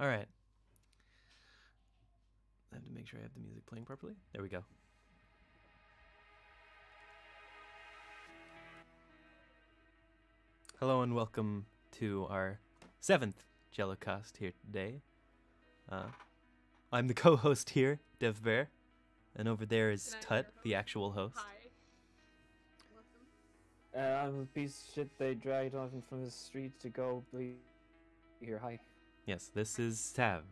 All right. I have to make sure I have the music playing properly. There we go. Hello and welcome to our 7th JelloCast here today. I'm the co-host here, DevBear, and over there is Tutt, the actual host. Hi. Welcome. I'm a piece of shit they dragged off him from the street to go be here. Hi. Yes, this is Tav.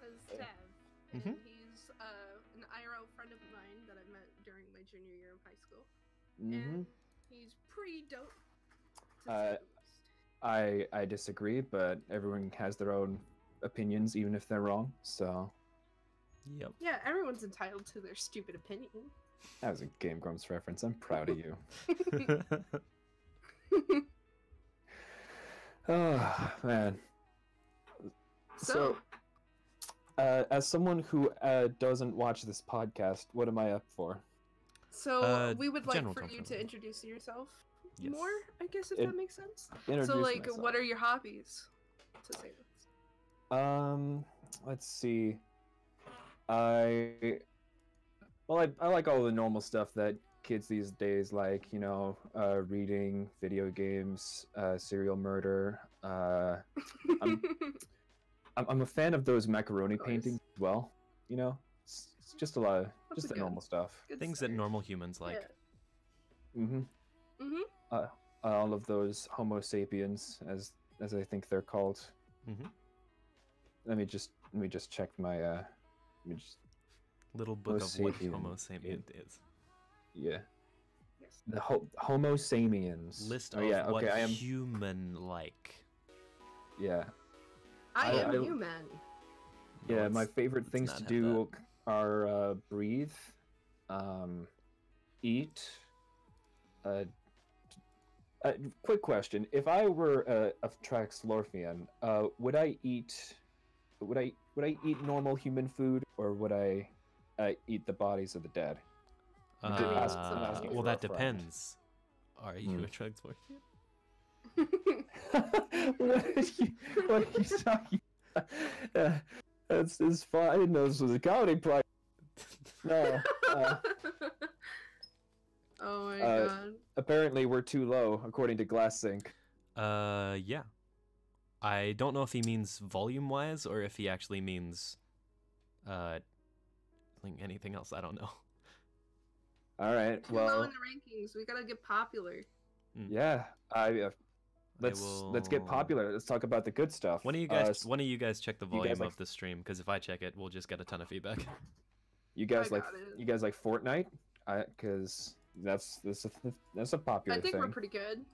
This is Tav. And Mhm. he's an IRL friend of mine that I met during my junior year of high school. Mm-hmm. And he's pretty dope. to say the least. I disagree, but everyone has their own opinions, even if they're wrong. So Yep. Yeah, everyone's entitled to their stupid opinion. that was a Game Grumps reference. I'm proud of you. Oh man. So, As someone who doesn't watch this podcast, what am I up for? we would like general for you conversation. to introduce yourself Yes. more, I guess, if It- that makes sense. Introduce So, like, myself. what are your hobbies? To say this. Let's see. I like all the normal stuff that kids these days like, reading, video games, serial murder. I'm a fan of those macaroni course. paintings as well. It's just a lot of That's just the good. normal stuff. Good Things that start. normal humans like. Yeah. Mm-hmm. Mm-hmm. All of those Homo sapiens, as I think they're called. Mm-hmm. Let me just check my let me just Little book Homo of what sapien. Homo sapien is. yeah. Yes. The Homo sapiens. List Oh, of yeah, what okay, I am. human-like. Yeah, I am I- human. No, yeah. My let's- favorite let's things not to have do are breathe, eat. Quick question: if I were a Traxlorphian, would I eat normal human food, or would I eat the bodies of the dead? I'm asking Well, for that a friend. depends. Are you Hmm. a Traxlorphian? what are you talking about? It's fine. I didn't know this was a comedy project. No. Oh my uh, god. Apparently, we're too low, according to GlassSync. Yeah. I don't know if he means volume-wise or if he actually means, like anything else. I don't know. All right. Too low Well, in the rankings. We gotta get popular. yeah. Let's get will- popular. Let's talk about the good stuff. One of you guys check the you guys volume like- of the stream, because if I check it, we'll just get a ton of feedback. You guys I like got it. you guys like Fortnite? Because that's a popular I think thing. we're pretty good.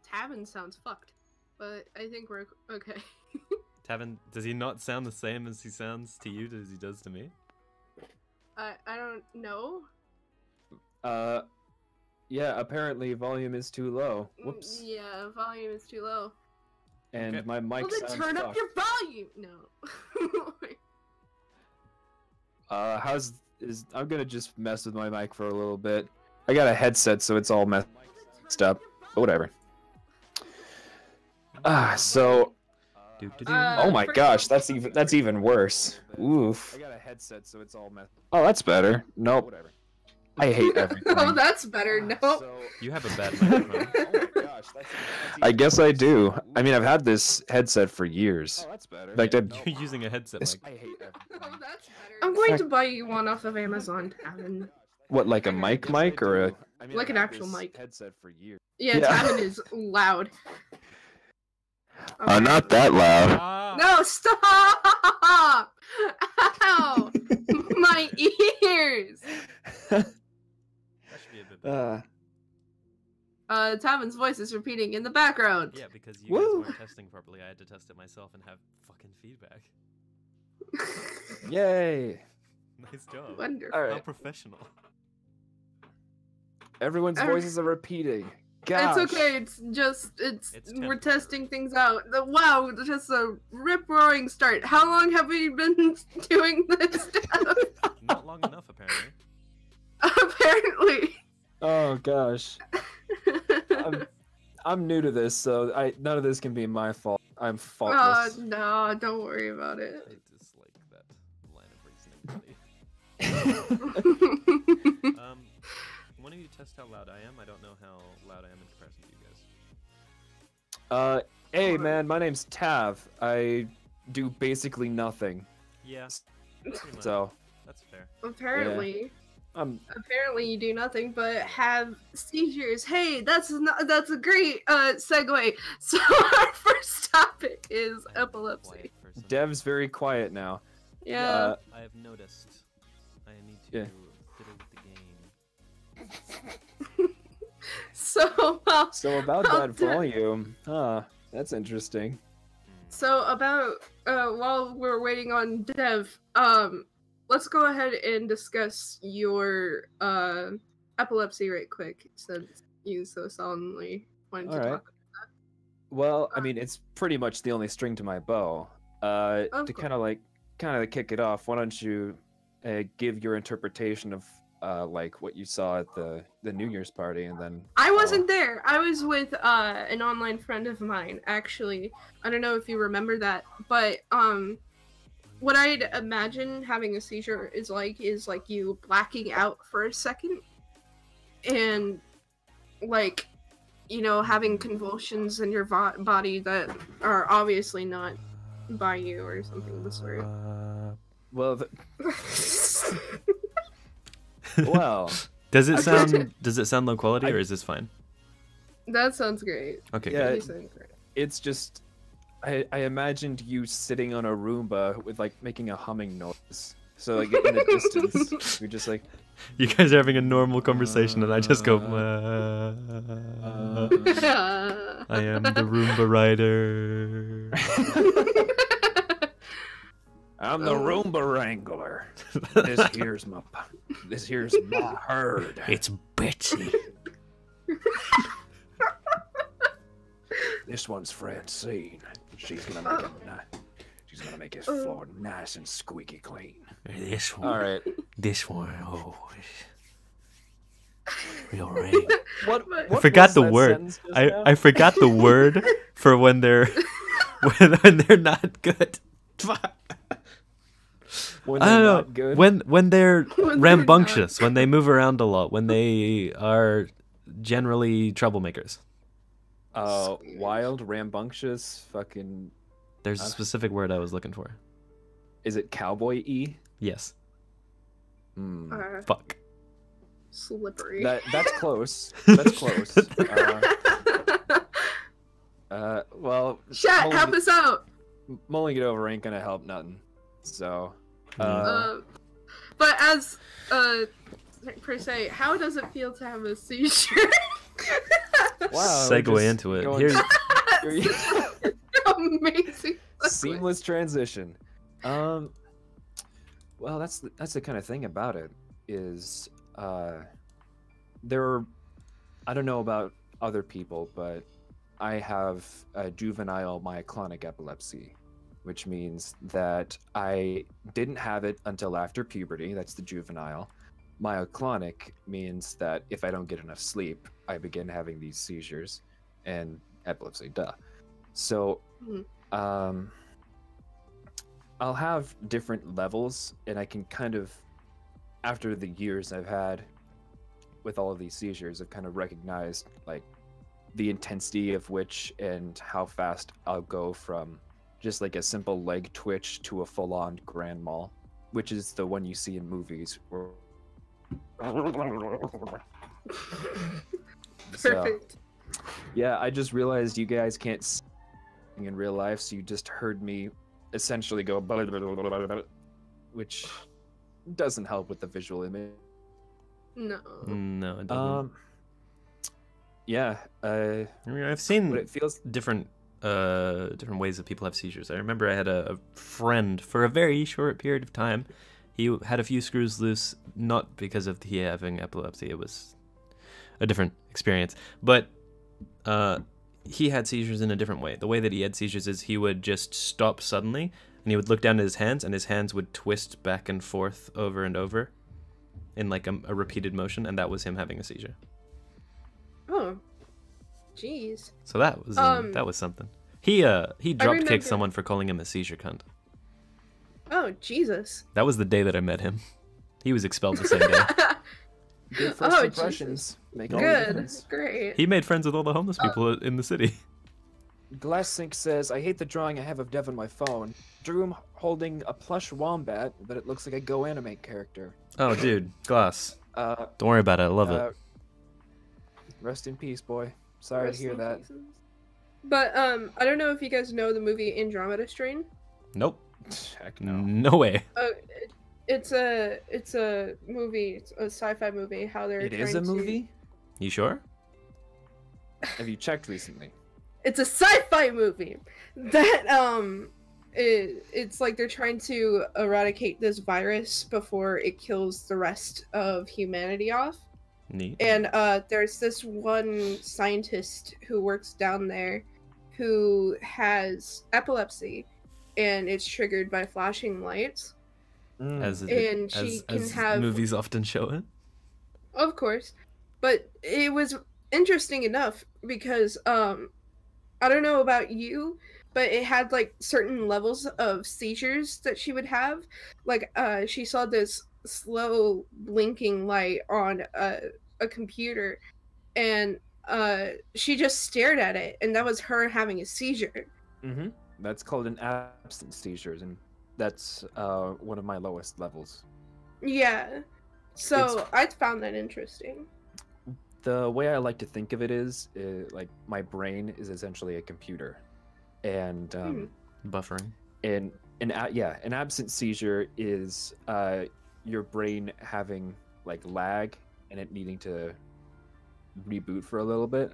Tavin sounds fucked, but I think we're okay. Tavin, does he not sound the same as he sounds to you as he does to me? I don't know. Yeah. Apparently, volume is too low. Whoops. Yeah, volume is too low. And Okay. my mic Well, then sounds turn up fucked. your volume. No. I'm gonna just mess with my mic for a little bit. I got a headset, so it's all messed up. But whatever. So. Do-do-do. Oh my first gosh, off- that's even worse. Oof. I got a headset, so it's all messed. Oh, that's better. Nope. Whatever. I hate everything. Oh, that's better. Nope. You have a bad microphone. Oh my gosh, I guess I do. I mean, I've had this headset for years. Oh, that's better. In fact, You're using a headset This- mic. I hate everything. Oh, that's better. I'm going Fact- to buy you one off of Amazon, Tavin. What, like a mic or a? Like an actual mic. Headset for years. Yeah, Yeah. Tavin is loud. Not that loud. Ah! No, stop! Ow! My ears! That should be a bit better. Tavin's voice is repeating in the background. Yeah, because you guys Woo! weren't testing properly. I had to test it myself and have fucking feedback. Yay! Nice job. Wonderful. All How right. professional. Everyone's Every- voices are repeating. Gosh. It's okay. It's It's we're temporary. testing things out. Wow, just a rip roaring start. How long have we been doing this stuff? Not long enough, apparently. Apparently. Oh gosh. I'm new to this, so none of this can be my fault. I'm faultless. No, don't worry about it. I dislike that line of reasoning, buddy. One of you test how loud I am. I don't know how loud I am in comparison to you guys. Hey man, my name's Tav. I do basically nothing. Yeah. Pretty much. So That's fair. Apparently. Apparently you do nothing but have seizures. Hey, that's a great segue. So our first topic is I'm a epilepsy. quiet person. Dev's very quiet now. Yeah. I have noticed. I need to Yeah. fiddle with the game. So So about I'll that do- volume, that's interesting. So about while we're waiting on Dev, let's go ahead and discuss your epilepsy right quick, since you so solemnly wanted to All right. talk. Well, I mean, it's pretty much the only string to my bow. To Of kind of kick it off, why don't you give your interpretation of like what you saw at the New Year's party, and then I wasn't there. I was with an online friend of mine, actually. I don't know if you remember that, but what I'd imagine having a seizure is like you blacking out for a second and like, you know, having convulsions in your body that are obviously not by you or something of the sort. well, well, Does it sound low quality, or is this fine? That sounds great. Okay. Yeah. good. You sound great. it's just I imagined you sitting on a Roomba with like making a humming noise. So like in the distance, you're just like. You guys are having a normal conversation, and I just go. I am the Roomba rider. I'm the Roomba Wrangler. This here's my herd. It's Betsy. This one's Francine. She's gonna make his floor nice and squeaky clean. This one. All right. This one. Oh, real rain. What I forgot was the that word. sentence just now? I forgot the word for when they're when they're not good. When I they're don't know. not good. When they're When they're rambunctious, when they move around a lot, when they are generally troublemakers. Wild, rambunctious, fucking. There's a specific word I was looking for. Is it cowboy-y? Yes. Hmm. Fuck. Slippery. That's close. That's close. Well, Chat, help us out. mulling it over ain't gonna help nothing. So, But as per se, how does it feel to have a seizure? wow. Segue into it. Here's Amazing. seamless transition. Well, that's the kind of thing about it is there are, I don't know about other people, but I have a juvenile myoclonic epilepsy, which means that I didn't have it until after puberty. That's the juvenile. Myoclonic means that if I don't get enough sleep, I begin having these seizures and epilepsy, duh. So, I'll have different levels, and I can kind of, after the years I've had with all of these seizures, I've kind of recognized like the intensity of which and how fast I'll go from just like a simple leg twitch to a full-on grand mal, which is the one you see in movies. Perfect. Yeah, I just realized you guys can't see in real life, so you just heard me essentially go blah, blah, blah, blah, blah, which doesn't help with the visual image. No. no, it doesn't. Yeah. I mean, I've But seen it feels different ways that people have seizures. I remember I had a friend for a very short period of time. He had a few screws loose, not because of he having epilepsy. It was a different experience. But he had seizures in a different way. The way that he had seizures is he would just stop suddenly, and he would look down at his hands, and his hands would twist back and forth over and over in like a repeated motion, and that was him having a seizure. Oh. Jeez. So that was something. He drop remember- kicked someone for calling him a seizure cunt. Oh, Jesus. That was the day that I met him. He was expelled the same day. Good first Oh, impressions. Make all the Good. difference. Great. He made friends with all the homeless people in the city. Glassink says, I hate the drawing I have of Dev on my phone. Drew him holding a plush wombat, but it looks like a Go Animate character. Oh, dude, Glass. Uh, Don't worry about it. I love it. Rest in peace, boy. Sorry to hear that. But I don't know if you guys know the movie Andromeda Strain. Nope. Heck no. No way. It's a movie, it's a sci-fi movie. How they're It trying is a movie? You sure? Have you checked recently? It's a sci-fi movie that it's like they're trying to eradicate this virus before it kills the rest of humanity off. Neat. And there's this one scientist who works down there who has epilepsy, and it's triggered by flashing lights. As movies often show it. Of course. But it was interesting enough because I don't know about you, but it had like certain levels of seizures that she would have. Like she saw this slow blinking light on a computer, and she just stared at it, and that was her having a seizure. Mm-hmm. That's called an absence seizures, and that's one of my lowest levels. Yeah. So I found that interesting. The way I like to think of it is like my brain is essentially a computer, and Buffering. an absent seizure is your brain having like lag and it needing to reboot for a little bit,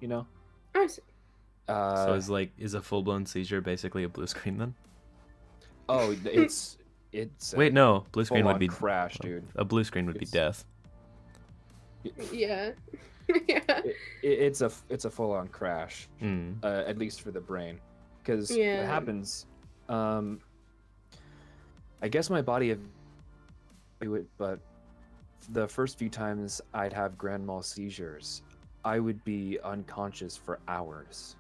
you know. I see. So is a full-blown seizure basically a blue screen then? Oh, it's Wait, no, blue screen would be crash, dude. A blue screen would be death. Yeah. Yeah. It's a full-on crash, Mm. at least for the brain, because what Yeah. happens, I guess my body but the first few times I'd have grand mal seizures, I would be unconscious for hours.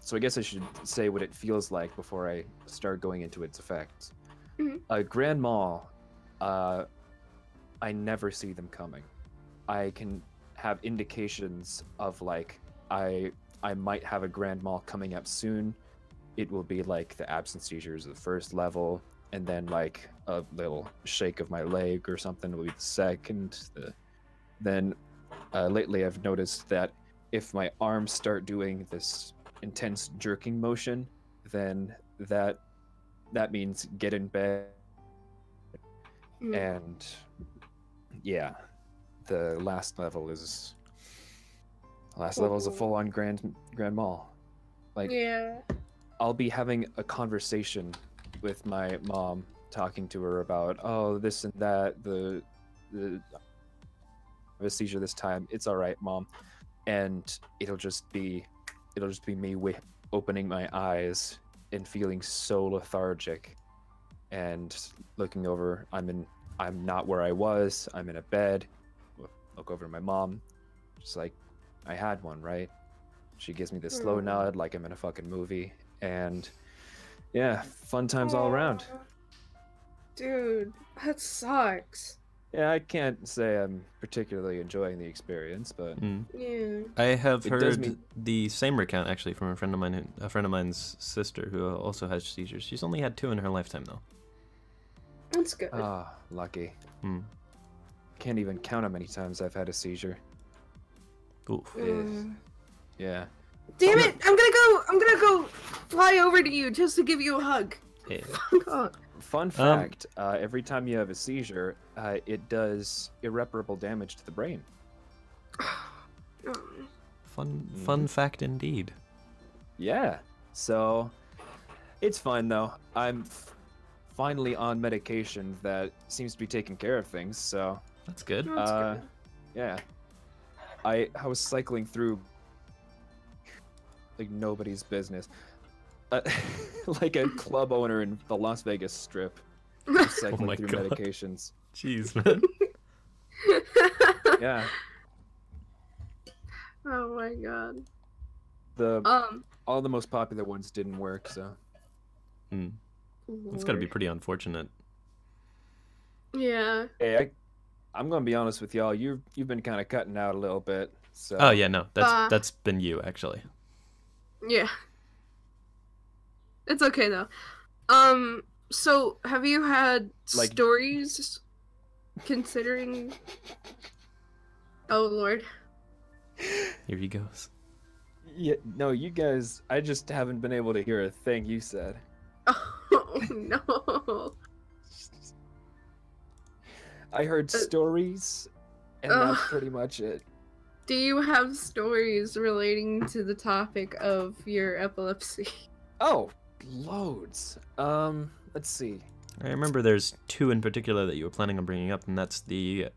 So I guess I should say what it feels like before I start going into its effects. Mhm. Grand mal, I never see them coming. I can have indications of like I might have a grand mal coming up soon. It will be like the absence seizures of the first level, and then like a little shake of my leg or something will be the second. Then lately I've noticed that if my arms start doing this intense jerking motion, then that means get in bed. And yeah, the last level is a full-on grand mal. Like, Yeah. I'll be having a conversation with my mom, talking to her about this and that, the a seizure this time. It's all right, mom. And it'll just be me opening my eyes and feeling so lethargic and looking over. I'm not where I was. I'm in a bed. Look over to my mom, just like, I had one, right? She gives me this slow nod like I'm in a fucking movie, and yeah, fun times all around. Dude, that sucks. Yeah, I can't say I'm particularly enjoying the experience, but Yeah. I have It does heard mean- the same recount actually from a friend of mine's sister who also has seizures. She's only had 2 in her lifetime though. That's good. Lucky. Hmm. Can't even count how many times I've had a seizure. Oof. Yeah. Damn it! I'm gonna go fly over to you just to give you a hug. Yeah. God. Fun fact, every time you have a seizure, it does irreparable damage to the brain. Fun fact indeed. Yeah. So, it's fine though. I'm finally on medication that seems to be taking care of things, so That's good. That's good. yeah. I was cycling through like nobody's business. Like a club owner in the Las Vegas Strip. Just cycling my through God. medications. Jeez, man. Yeah. Oh my god. The Um, all the most popular ones didn't work, so Hmm. It's got to be Lord. pretty unfortunate. Yeah. hey, I'm gonna be honest with y'all. You've been kind of cutting out a little bit, Oh so yeah, no, Uh, that's been you actually. yeah. It's okay though. Um, so have you had like stories considering? Oh Lord. Here he goes. yeah, no, you guys. I just haven't been able to hear a thing you said. Oh no. I heard Uh, stories, and that's pretty much it. Do you have stories relating to the topic of your epilepsy? Oh, loads. Let's see. I remember there's two in particular that you were planning on bringing up, and that's the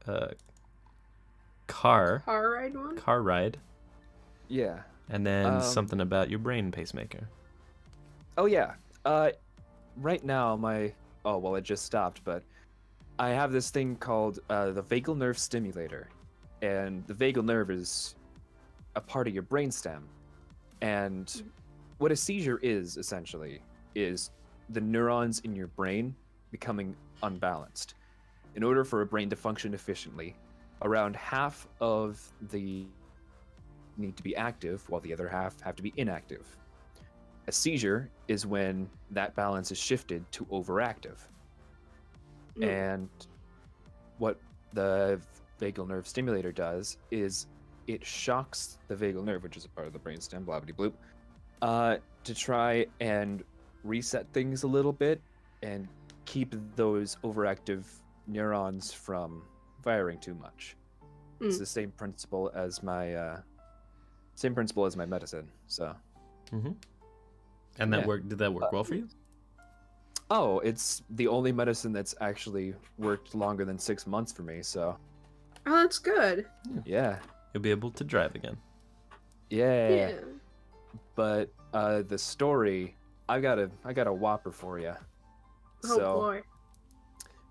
car Car ride one? ride, Yeah. and then Um, something about your brain pacemaker. Oh yeah. Right now it just stopped, but I have this thing called the vagal nerve stimulator, and the vagal nerve is a part of your brainstem, and what a seizure is essentially is the neurons in your brain becoming unbalanced. In order for a brain to function efficiently, around half of the need to be active while the other half have to be inactive. A seizure is when that balance is shifted to overactive. And what the vagal nerve stimulator does is it shocks the vagal nerve, which is a part of the brainstem, blah blah bloop, to try and reset things a little bit and keep those overactive neurons from firing too much. It's the same principle as my medicine. So. Mm-hmm. And that Yeah. worked. Did that work well for you? Oh, it's the only medicine that's actually worked longer than 6 months for me. So. Oh, that's good. Yeah. You'll be able to drive again. Yeah. But the story, I got a whopper for you. Oh So, boy.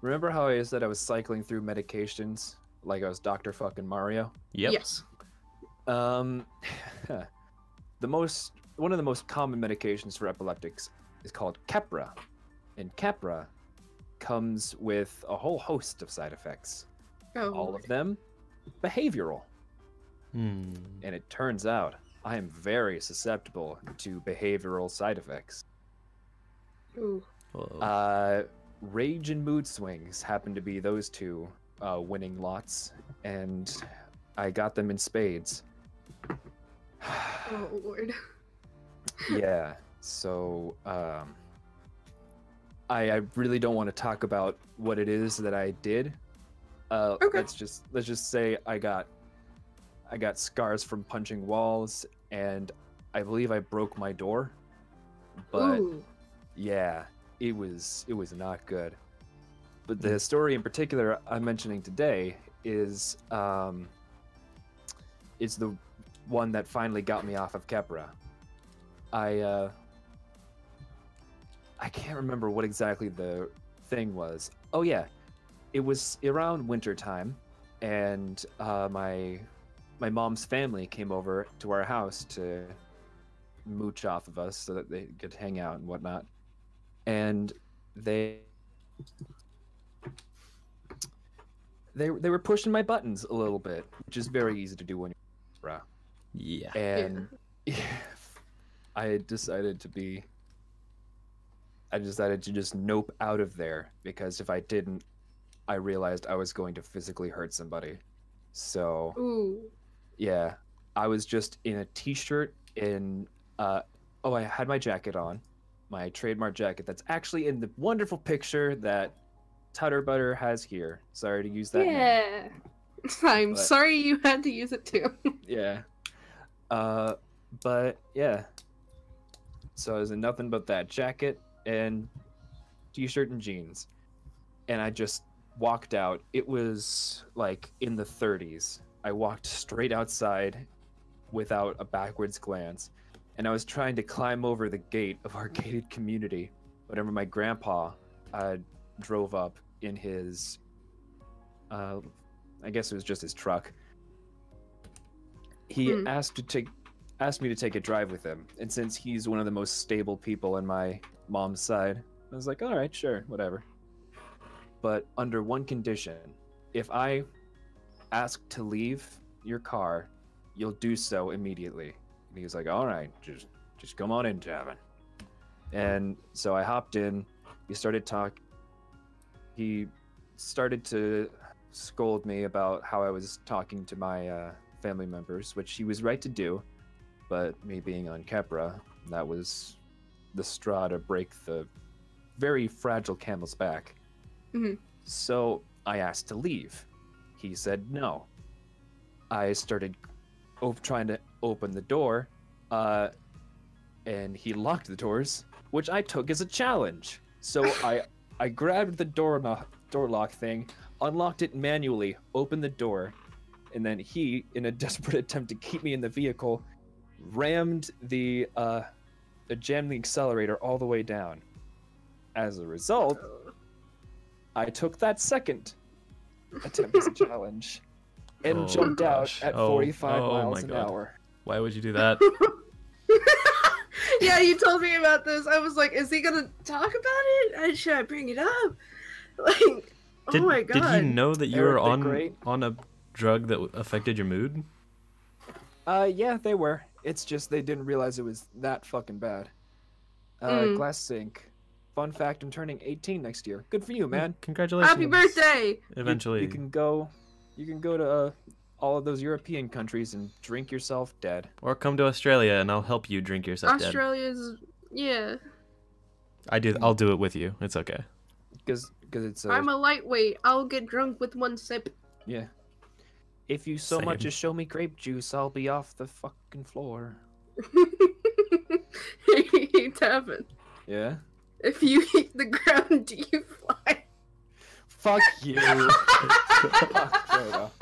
remember how I said I was cycling through medications like I was Dr. fucking Mario? Yep. Yes. One of the most common medications for epileptics is called Keppra, and Keppra comes with a whole host of side effects. Oh. All of them behavioral. Hmm. And it turns out I am very susceptible to behavioral side effects. Ooh. Whoa. Rage and mood swings happen to be those two winning lots, and I got them in spades. Oh Lord. Yeah, so I really don't want to talk about what it is that I did. Okay. Let's just say I got scars from punching walls, and I believe I broke my door. But Ooh. yeah, it was not good. But the story in particular I'm mentioning today is the one that finally got me off of Keppra. I can't remember what exactly the thing was. Oh yeah, it was around winter time, and my mom's family came over to our house to mooch off of us so that they could hang out and whatnot. And they were pushing my buttons a little bit, which is very easy to do when you're Yeah. and I decided to just nope out of there, because if I didn't, I realized I was going to physically hurt somebody. So Ooh. yeah, I was just in a t-shirt in I had my jacket on, my trademark jacket that's actually in the wonderful picture that Tutter Butter has here. Sorry to use that name. Yeah. I'm But- sorry you had to use it too. Yeah. But yeah. So I was in nothing but that jacket and t-shirt and jeans. And I just walked out. It was like in the 30s. I walked straight outside without a backwards glance. And I was trying to climb over the gate of our gated community whenever my grandpa drove up in his I guess it was just his truck. He asked to asked me to take a drive with him. And since he's one of the most stable people on my mom's side, I was like, all right, sure, whatever. But under one condition, if I ask to leave your car, you'll do so immediately. And he was like, all right, just come on in, Tavin. And so I hopped in. He started talking. He started to scold me about how I was talking to my family members, which he was right to do. But me being on Kepra, that was the straw to break the very fragile camel's back. Mm-hmm. So I asked to leave. He said no. I started trying to open the door, and he locked the doors, which I took as a challenge. So I grabbed the door lock thing, unlocked it manually, opened the door, and then he, in a desperate attempt to keep me in the vehicle, jammed the accelerator all the way down. As a result, I took that second attempt as a challenge and jumped out at 45 miles an hour. Why would you do that? Yeah, you told me about this. I was like, is he gonna talk about it? Should I bring it up? Like, oh my god. Did he know that you were Eric on a drug that affected your mood? Yeah, they were. It's just they didn't realize it was that fucking bad. Glass sink. Fun fact, I'm turning 18 next year. Good for you, man. Congratulations. Happy birthday! Eventually. You can go to all of those European countries and drink yourself dead. Or come to Australia and I'll help you drink yourself dead. Australia's, yeah. I'll do it with you. It's okay. Because it's I'm a lightweight. I'll get drunk with one sip. Yeah. If you so Same. much as show me grape juice, I'll be off the fucking floor. Hey, Tavin. Yeah? If you hit the ground, do you fly? Fuck you. Fuck, fair enough.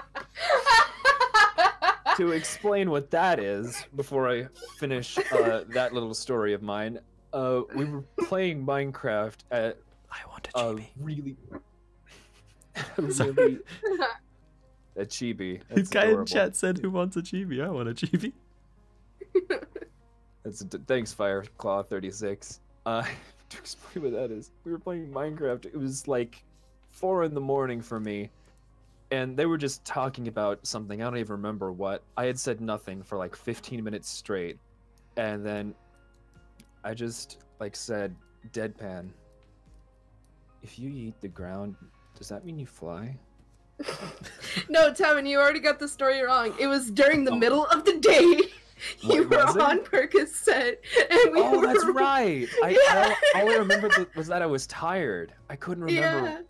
To explain what that is, before I finish that little story of mine, we were playing Minecraft at I want a chibi. really a chibi. This That's guy adorable. in chat said, "Who wants a chibi? I want a chibi." Thanks, Fireclaw36. To explain what that is, we were playing Minecraft. It was like 4 a.m. for me, and they were just talking about something. I don't even remember what. I had said nothing for like 15 minutes straight, and then I just said deadpan, if you eat the ground, does that mean you fly? No, Tavin, you already got the story wrong. It was during the middle of the day. You were on Percocet, and we were... that's right. Yeah. All I remember was that I was tired. I couldn't remember.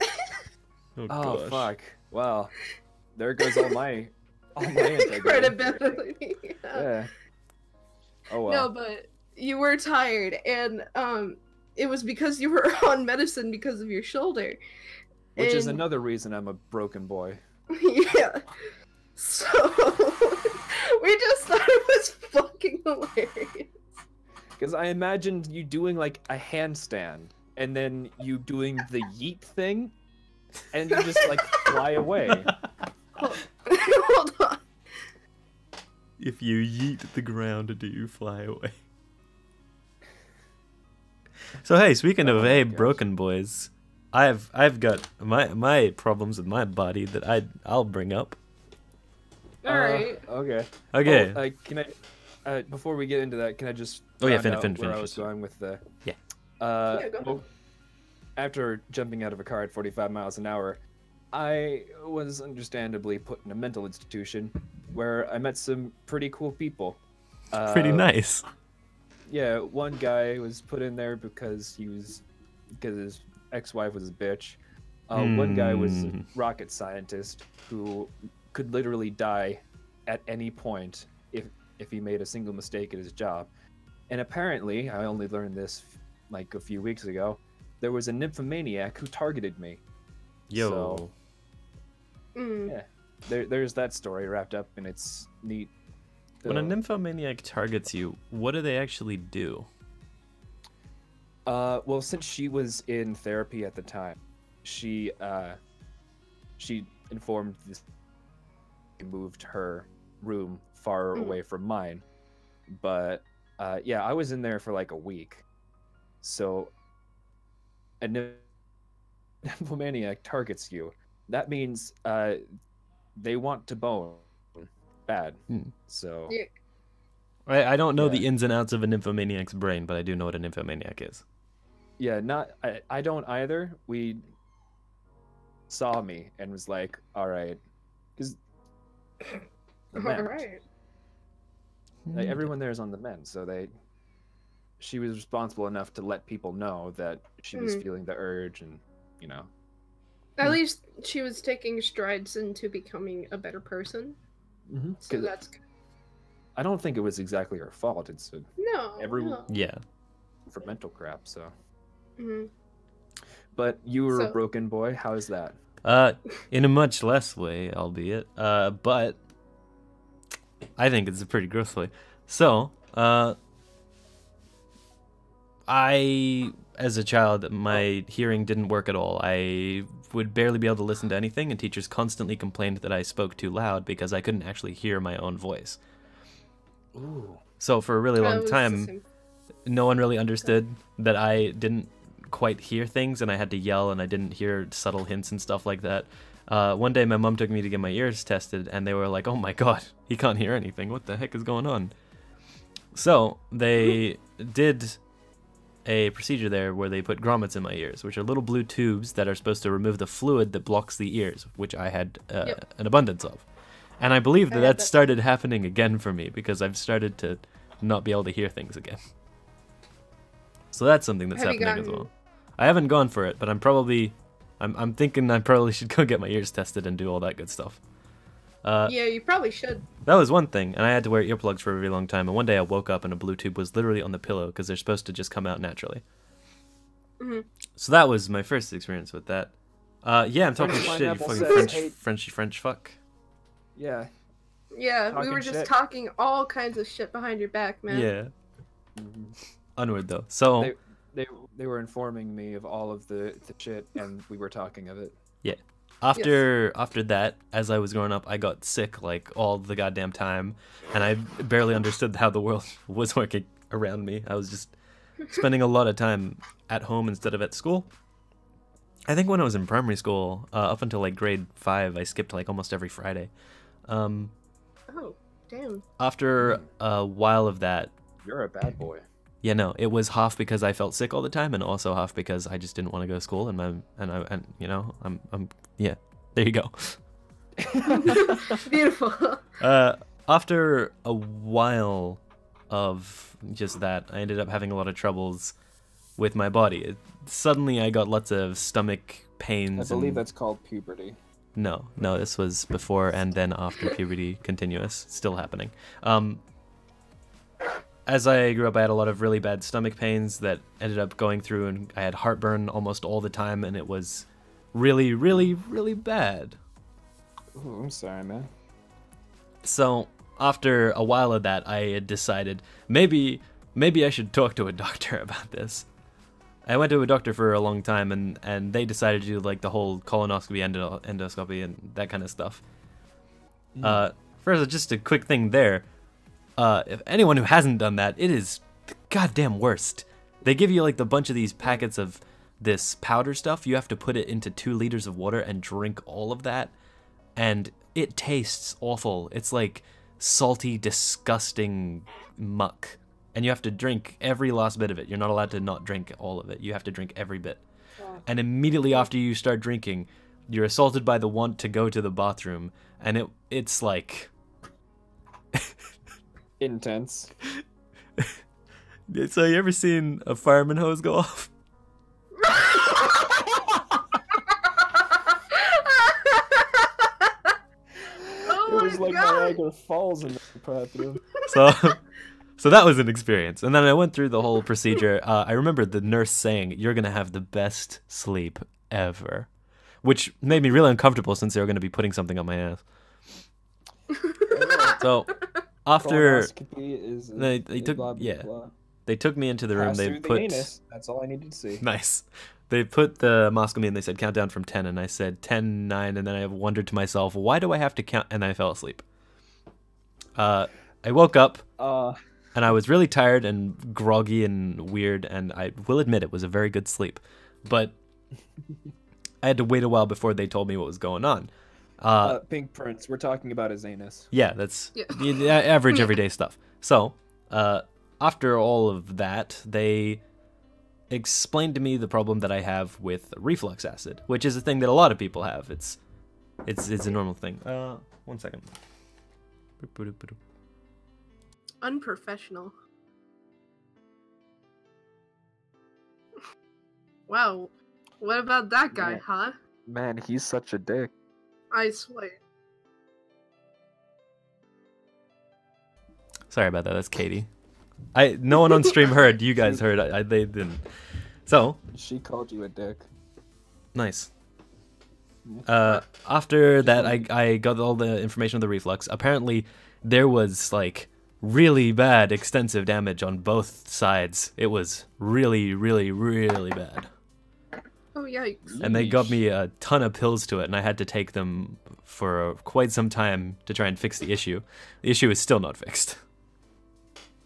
Yeah. Oh, gosh. Fuck. Well, there goes all my integrity. Credibility. Yeah. Oh well. No, but you were tired, and it was because you were on medicine because of your shoulder. Which is another reason I'm a broken boy. Yeah. So we just thought it was fucking hilarious. Because I imagined you doing like a handstand, and then you doing the yeet thing, and you just like fly away. Hold on. If you yeet the ground, do you fly away? So hey, speaking of broken boys, I've got my problems with my body that I'll bring up. All right. Okay. Okay. Oh, can I? Before we get into that, can I just? Finish. Where I was going with the. Yeah. Yeah, go Well, after jumping out of a car at 45 miles an hour, I was understandably put in a mental institution where I met some pretty cool people. Pretty nice. Yeah, one guy was put in there because his ex-wife was a bitch. One guy was a rocket scientist who could literally die at any point if he made a single mistake at his job. And apparently, I only learned this like a few weeks ago, there was a nymphomaniac who targeted me. Yo. So, yeah, there's that story wrapped up, and it's neat. When a nymphomaniac targets you, what do they actually do? Well, since she was in therapy at the time, she informed this, moved her room far away from mine. But yeah, I was in there for like a week. So a nymphomaniac targets you. That means they want to bone bad. So Yeah. I don't know Yeah. the ins and outs of a nymphomaniac's brain, but I do know what a nymphomaniac is. yeah, I don't either. We saw me and was like, all right, because All right. like, everyone there is on the mend, so she was responsible enough to let people know that she was feeling the urge, and you know. At least she was taking strides into becoming a better person. So that's good. I don't think it was exactly her fault. It's No. Yeah. for mental crap. So, Mhm. but you were a So- broken boy. How is that? In a much less way, albeit. But I think it's a pretty gross way. So, as a child, my hearing didn't work at all. I would barely be able to listen to anything, and teachers constantly complained that I spoke too loud because I couldn't actually hear my own voice. Ooh. So for a really That long was the time, same. no one really understood that I didn't quite hear things, and I had to yell, and I didn't hear subtle hints and stuff like that. One day, my mom took me to get my ears tested, and they were like, "Oh my god, he can't hear anything. What the heck is going on?" So they did a procedure there where they put grommets in my ears, which are little blue tubes that are supposed to remove the fluid that blocks the ears, which I had an abundance of. And I believe that started happening again for me because I've started to not be able to hear things again. So that's something that's happening as well. I haven't gone for it, but I'm thinking I probably should go get my ears tested and do all that good stuff. Yeah, you probably should. That was one thing, and I had to wear earplugs for a very long time. And one day I woke up and a blue tube was literally on the pillow because they're supposed to just come out naturally. So that was my first experience with that. Yeah, I'm talking shit, you Pineapple fucking says, French fuck. Yeah. Yeah, we Talking were just shit. talking all kinds of shit behind your back, man. Yeah. Mhm. Onward though. So They were informing me of all of the shit, and we were talking of it. after that, as I was growing up, I got sick like all the goddamn time, and I barely understood how the world was working around me. I was just spending a lot of time at home instead of at school. I think when I was in primary school, up until like grade 5, I skipped like almost every Friday. Oh, damn. After a while of that, You're a bad boy. yeah, no, it was half because I felt sick all the time, and also half because I just didn't want to go to school, and you know, I'm yeah, there you go. Beautiful. After a while of just that, I ended up having a lot of troubles with my body. Suddenly, I got lots of stomach pains. I believe and... that's called puberty. No, this was before and then after puberty, continuous, still happening. As I grew up, I had a lot of really bad stomach pains that ended up going through, and I had heartburn almost all the time, and it was really, really, really bad. Ooh, I'm sorry, man. So after a while of that, I had decided maybe I should talk to a doctor about this. I went to a doctor for a long time, and they decided to do like the whole colonoscopy, endoscopy, and that kind of stuff. First, just a quick thing there. If anyone who hasn't done that, it is the goddamn worst. They give you like the bunch of these packets of this powder stuff. You have to put it into 2 liters of water and drink all of that, and it tastes awful. It's like salty, disgusting muck. And you have to drink every last bit of it. You're not allowed to not drink all of it. You have to drink every bit. And immediately after you start drinking, you're assaulted by the want to go to the bathroom. And it's like... Intense. So you ever seen a fireman hose go off? Oh It was my like god. Niagara Falls in the bathroom. So that was an experience. And then I went through the whole procedure. I remember the nurse saying, "You're going to have the best sleep ever," which made me really uncomfortable since they were going to be putting something on my ass. So after Colonoscopy is they took blah, blah, yeah blah. they took me into the room. Pass They through the put anus. That's all I needed to see. nice. They put the mask on me and they said count down from 10, and I said 10, 9, and then I wondered to myself, why do I have to count? And I fell asleep. I woke up Uh, and I was really tired and groggy and weird, and I will admit it was a very good sleep, but I had to wait a while before they told me what was going on. Pink Prince, we're talking about his anus. Yeah, that's Yeah. the average everyday stuff. So, after all of that, they explained to me the problem that I have with reflux acid, which is a thing that a lot of people have. It's a normal thing. 1 second. Unprofessional. Wow. What about that guy, Yeah. huh? Man, he's such a dick. I swear. Sorry about that. That's Katie. No one on stream heard. You guys heard. They didn't. So She called you a dick. nice. After that, I got all the information on the reflux. Apparently, there was like really bad, extensive damage on both sides. It was really, really, really bad. Oh, yikes. And they got me a ton of pills to it, and I had to take them for quite some time to try and fix the issue. The issue is still not fixed.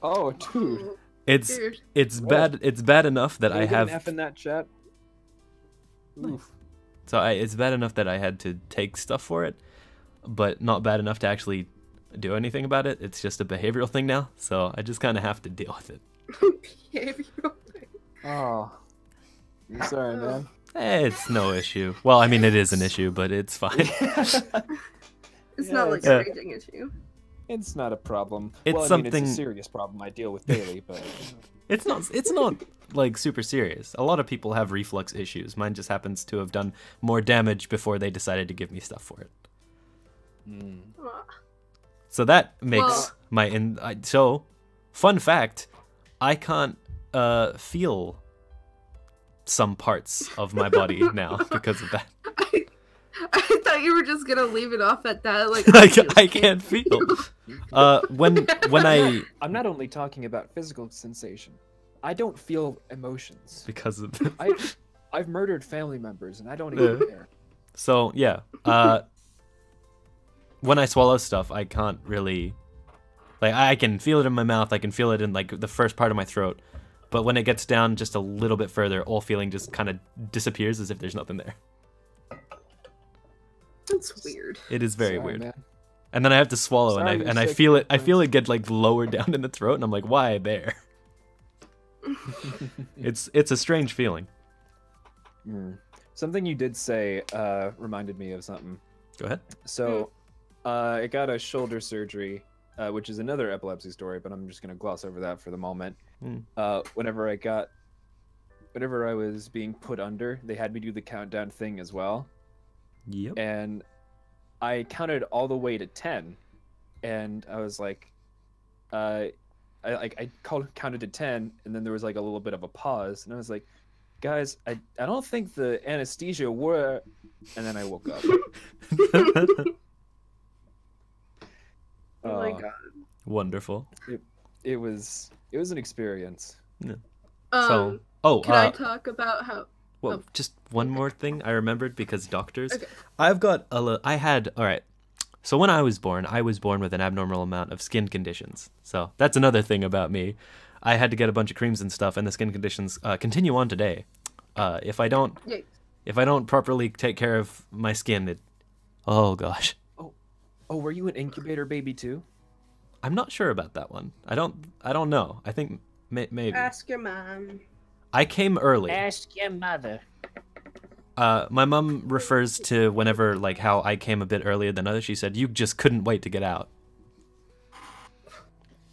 Oh, dude. It's Dude. bad. It's bad enough that I Can you get an have. F in that chat. Oof. So it's bad enough that I had to take stuff for it, but not bad enough to actually do anything about it. It's just a behavioral thing now, so I just kind of have to deal with it. Behavioral thing. Oh. I'm sorry, man. It's no issue. Well, I mean, it is an issue, but it's fine. It's Yeah, not like it's- a raging issue. It's not a problem. It's well, I mean, something- it's a serious problem I deal with daily, but It's not like super serious. A lot of people have reflux issues. Mine just happens to have done more damage before they decided to give me stuff for it. So that makes so fun fact, I can't feel some parts of my body now because of that. I thought you were just gonna leave it off at that. Like, I can't feel. When I I'm not only talking about physical sensation. I don't feel emotions. because of I've murdered family members and I don't even care. so yeah. When I swallow stuff, I can't really like I can feel it in my mouth. I can feel it in like the first part of my throat. But when it gets down just a little bit further, all feeling just kind of disappears as if there's nothing there. That's weird. It is very Sorry, weird. man. And then I have to swallow, Sorry, and you're I sick, feel it. I Prince. feel it get like lower down in the throat, and I'm like, why there? It's a strange feeling. Something you did say reminded me of something. Go ahead. So, I got a shoulder surgery, which is another epilepsy story, but I'm just gonna gloss over that for the moment. Whenever I was being put under, they had me do the countdown thing as well, Yep. and I counted all the way to 10, and I was like, I counted to 10, and then there was like a little bit of a pause, and I was like, guys, I don't think the anesthesia worked, and then I woke up. Oh my god. Wonderful. It was an experience. So, Can I talk about how? well, just one more thing I remembered because doctors. Okay. All right. So when I was born with an abnormal amount of skin conditions. So that's another thing about me. I had to get a bunch of creams and stuff, and the skin conditions continue on today. If I don't properly take care of my skin, oh gosh. Oh, were you an incubator baby too? I'm not sure about that one. I don't know. I think maybe. Ask your mom. I came early. Ask your mother. My mom refers to whenever like how I came a bit earlier than others. She said you just couldn't wait to get out.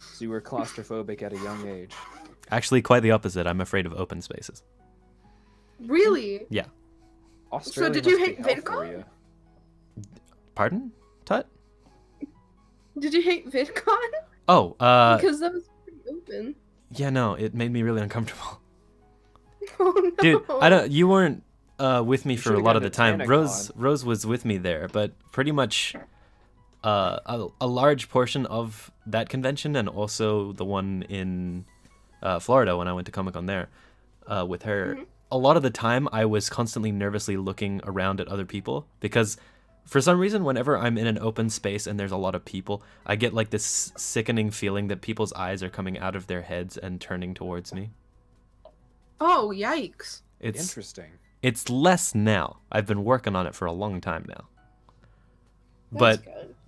So you were claustrophobic at a young age. Actually, quite the opposite. I'm afraid of open spaces. Really? Yeah. Australia did you must be hate hell for VidCon? you. Pardon? Tut? Did you hate VidCon? Oh, Because that was pretty open. yeah, no, it made me really uncomfortable. Oh no. Dude, you weren't with me for a should've lot of gone the to time. TanaCon. Rose was with me there, but pretty much a large portion of that convention and also the one in Florida when I went to Comic-Con there with her. Mm-hmm. A lot of the time I was constantly nervously looking around at other people because For some reason, whenever I'm in an open space and there's a lot of people, I get like this sickening feeling that people's eyes are coming out of their heads and turning towards me. Oh, yikes. Interesting. It's less now. I've been working on it for a long time now. That's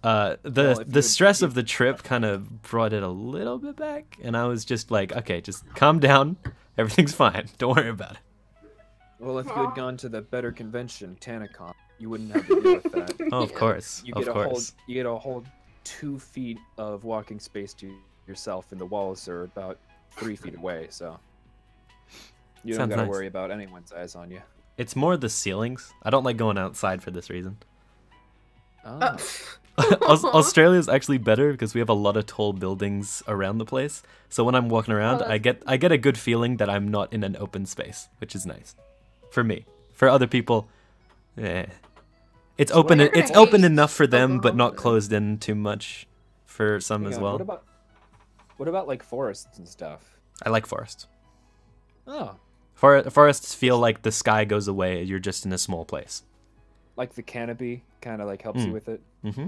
But good. the stress of the trip kind of brought it a little bit back, and I was just like, okay, just calm down. Everything's fine. Don't worry about it. Well, if you had gone to the better convention, TanaCon, you wouldn't have to deal with that. Oh, of course. You Of get course. you get a whole 2 feet of walking space to yourself, and the walls are about 3 feet away, so you don't Sounds gotta nice. worry about anyone's eyes on you. It's more the ceilings. I don't like going outside for this reason. Oh. Australia's actually better because we have a lot of tall buildings around the place. So when I'm walking around, I get a good feeling that I'm not in an open space, which is nice for me. For other people, it's open. Where It's I open hate enough for them, but not Oklahoma. closed in too much for some as Hang on, well. What about like forests and stuff? I like forests. Oh, Forests feel like the sky goes away. You're just in a small place. like the canopy kind of like helps you with it. Mm-hmm.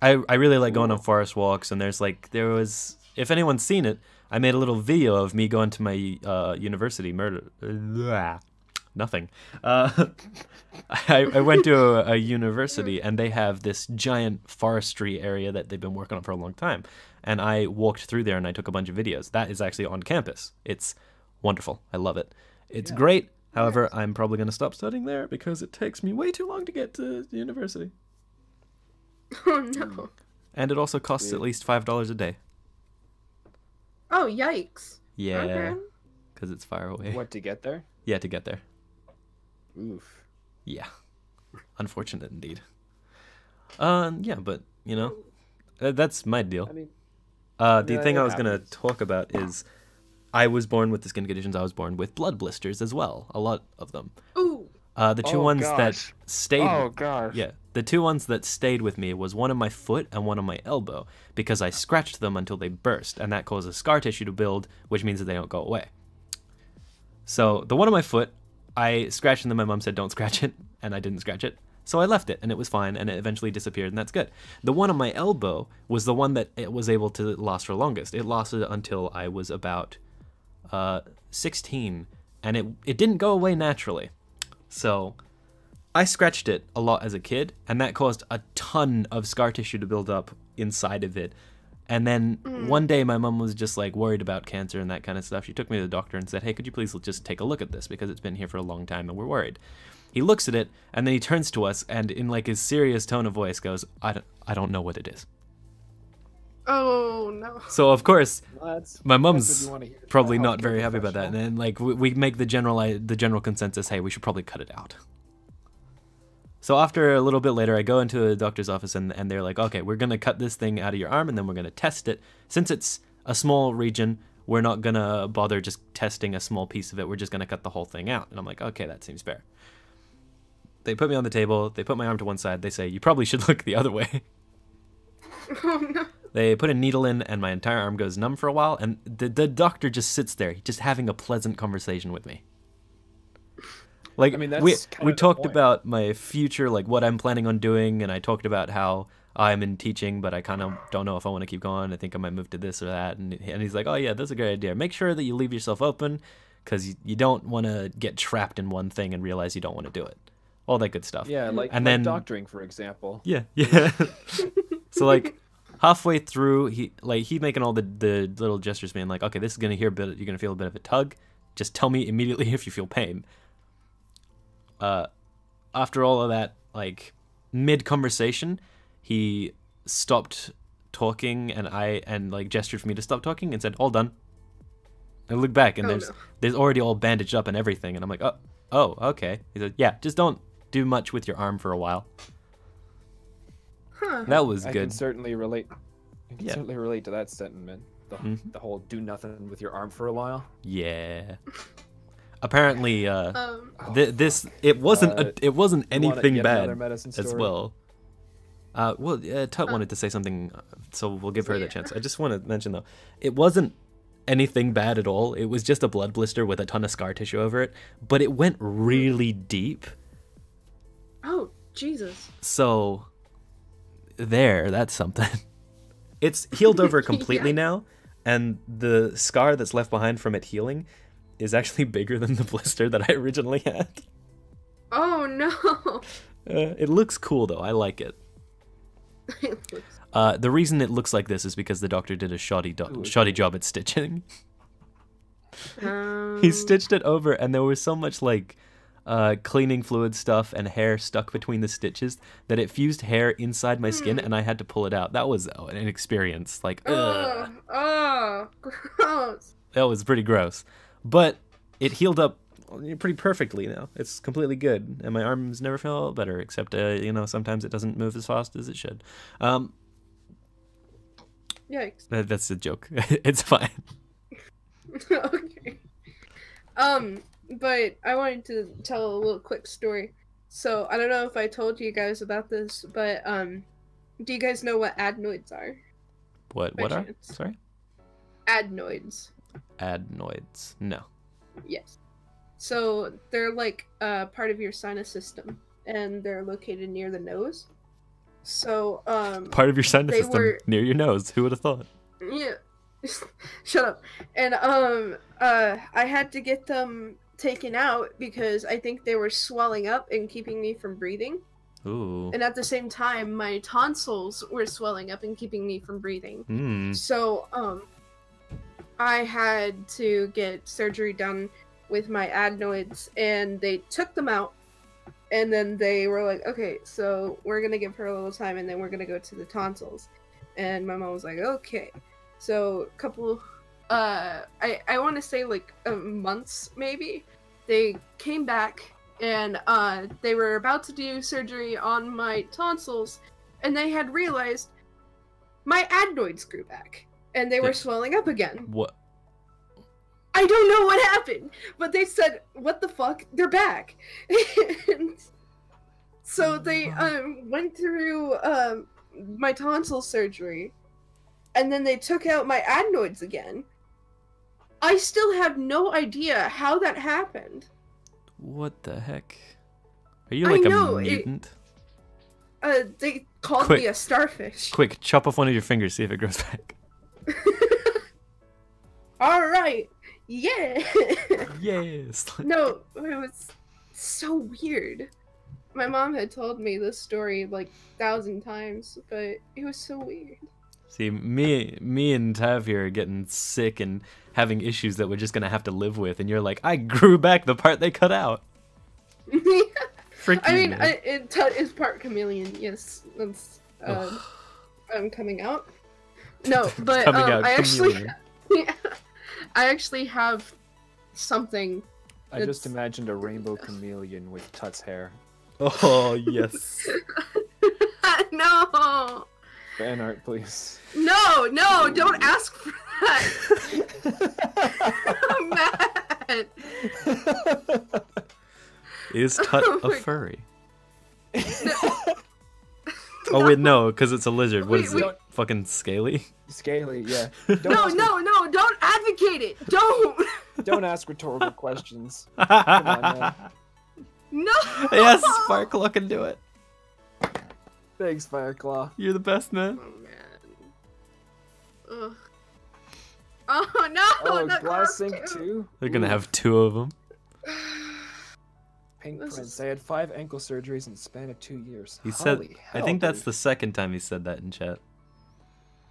I really like going on forest walks, and there was, if anyone's seen it, I made a little video of me going to my university nothing. I went to a university, and they have this giant forestry area that they've been working on for a long time, and I walked through there and I took a bunch of videos. That is actually on campus. It's wonderful. I love it. It's great. However, I'm probably going to stop studying there because it takes me way too long to get to the university. Oh, no. And it also costs at least $5 a day. Oh, yikes. Yeah, Okay. because it's far away. What, to get there? Yeah, to get there. Oof. Yeah, unfortunate indeed. Yeah, but that's my deal. I mean, The yeah, thing it I was gonna happens. talk about is I was born with the skin conditions. I was born with blood blisters as well. A lot of them. Ooh. The two Oh, ones gosh. that stayed. Oh gosh. Yeah, the two ones that stayed with me was one on my foot and one on my elbow because I scratched them until they burst, and that causes scar tissue to build, which means that they don't go away. So the one on my foot, I scratched, and then my mom said, "Don't scratch it," and I didn't scratch it. So I left it, and it was fine, and it eventually disappeared, and that's good. The one on my elbow was the one that it was able to last for longest. It lasted until I was about 16, and it didn't go away naturally. So I scratched it a lot as a kid, and that caused a ton of scar tissue to build up inside of it. And then one day my mom was just like worried about cancer and that kind of stuff. She took me to the doctor and said, "Hey, could you please just take a look at this because it's been here for a long time and we're worried." He looks at it, and then he turns to us and in like his serious tone of voice goes, I don't know what it is." Oh, no. So of course, Well, my that's mom's what you wanna hear. probably Healthcare not very happy about that. And then like we make the general consensus, hey, we should probably cut it out. So after a little bit later, I go into a doctor's office, and they're like, "Okay, we're gonna cut this thing out of your arm, and then we're gonna test it. Since it's a small region, we're not gonna bother just testing a small piece of it. We're just gonna cut the whole thing out." And I'm like, "Okay, that seems fair." They put me on the table. They put my arm to one side. They say, "You probably should look the other way." Oh, no. They put a needle in, and my entire arm goes numb for a while, and the doctor just sits there, just having a pleasant conversation with me. Like, I mean, that's we kind of the talked point. about my future, like what I'm planning on doing, and I talked about how I'm in teaching, but I kind of don't know if I want to keep going. I think I might move to this or that. And he's like, "Oh, yeah, that's a great idea. Make sure that you leave yourself open, because you don't want to get trapped in one thing and realize you don't want to do it." All that good stuff. Yeah, like, And like then- doctoring, for example. Yeah. So like halfway through, he making all the little gestures, being like, "Okay, this is gonna you're gonna feel a bit of a tug. Just tell me immediately if you feel pain." After all of that, like mid conversation, he stopped talking, and like gestured for me to stop talking and said, "All done." I look back, and Oh, there's no. there's already all bandaged up and everything, and I'm like, oh, okay. He said, "Yeah, just don't do much with your arm for a while." Huh. That was I can good. certainly relate. I can Yeah. certainly relate to that sentiment. The whole "do nothing with your arm for a while." Yeah. Apparently, this it wasn't Uh, it wasn't You want anything yet bad another medicine as story? well. Tutt wanted to say something, so we'll give her the Yeah. chance. I just want to mention though, it wasn't anything bad at all. It was just a blood blister with a ton of scar tissue over it, but it went really deep. Oh, Jesus. So, that's something. It's healed over completely Yeah. now, and the scar that's left behind from it healing is actually bigger than the blister that I originally had. Oh no. It looks cool though. I like it. The reason it looks like this is because the doctor did a shoddy job at stitching. He stitched it over, and there was so much like cleaning fluid stuff and hair stuck between the stitches that it fused hair inside my skin, and I had to pull it out. That was an experience. Like, oh, gross. that was pretty gross. But it healed up pretty perfectly now. It's completely good, and my arms never felt better, except sometimes it doesn't move as fast as it should. Yikes. That's a joke. It's fine. Okay. But I wanted to tell a little quick story. So I don't know if I told you guys about this, but do you guys know what adenoids are? What By are? chance. Sorry? Adenoids. Adenoids. No. Yes. So they're like part of your sinus system, and they're located near the nose. So Part of your sinus they system were- near your nose. Who would have thought? yeah. Shut up. And I had to get them taken out because I think they were swelling up and keeping me from breathing. Ooh. And at the same time, my tonsils were swelling up and keeping me from breathing. Hmm. So I had to get surgery done with my adenoids, and they took them out. And then they were like, okay, so we're going to give her a little time, and then we're going to go to the tonsils. And my mom was like, okay. So a couple, I want to say like months maybe, they came back, and they were about to do surgery on my tonsils, and they had realized my adenoids grew back, and they were swelling up again. What? I don't know what happened, but they said, what the fuck? They're back. And so they went through my tonsil surgery, and then they took out my adenoids again. I still have no idea how that happened. What the heck? Are you like a mutant? They called me a starfish. Quick, chop off one of your fingers, see if it grows back. Alright. Yeah. Yes. No, it was so weird. My mom had told me this story like 1,000 times, but it was so weird. See, me and Tav here are getting sick and having issues that we're just gonna have to live with, and you're like, I grew back the part they cut out. Frick I you, mean, man. Tutt is part chameleon. Yes, that's I'm coming out. No, but Coming out, I actually, chameleon. I actually have something. I just imagined a rainbow chameleon with Tutt's hair. Oh yes. No. Fan art, please. No, don't ask for that. Matt. Is Tutt Oh a my furry? No. Oh wait, no, because it's a lizard. What Wait, is wait. it? Fucking scaly? Scaly, yeah. No, don't advocate it. Don't. Don't ask rhetorical questions. Come on, man. No. Yes, Sparkle can do it. Thanks, Fireclaw. You're the best, man. Oh man. Ugh. Oh no. Oh, not Glass Glass Sink too. 2? They're gonna have two of them. Pink This Prince. is- I had 5 ankle surgeries in the span of 2 years. He said. Holy I hell, think that's dude. the second time he said that in chat.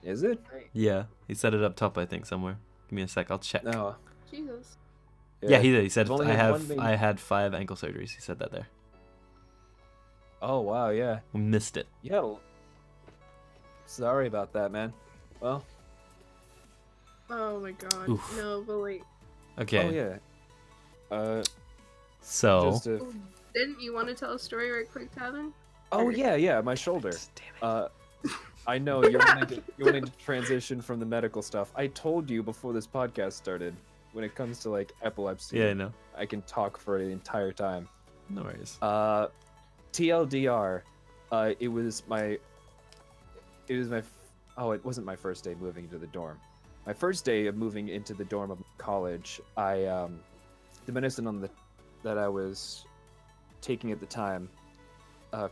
Is it? Yeah, he said it up top. I think somewhere. Give me a sec. I'll check. No. Jesus. Yeah, he did. He said I've only I had have. one baby. I had 5 ankle surgeries. He said that there. Oh, wow, yeah. We missed it. Yeah. Sorry about that, man. Well, Oh my god. Oof. No, but like, Okay. oh, yeah. So. Just a... didn't you want to tell a story right quick, Tavin? Oh, yeah, my shoulder. Damn it. I know, you're wanting to transition from the medical stuff. I told you before this podcast started, when it comes to, like, epilepsy, Yeah, I know. I can talk for the entire time. No worries. TLDR, it was my, oh, it wasn't my first day moving into the dorm. My first day of moving into the dorm of college, the medicine that I was taking at the time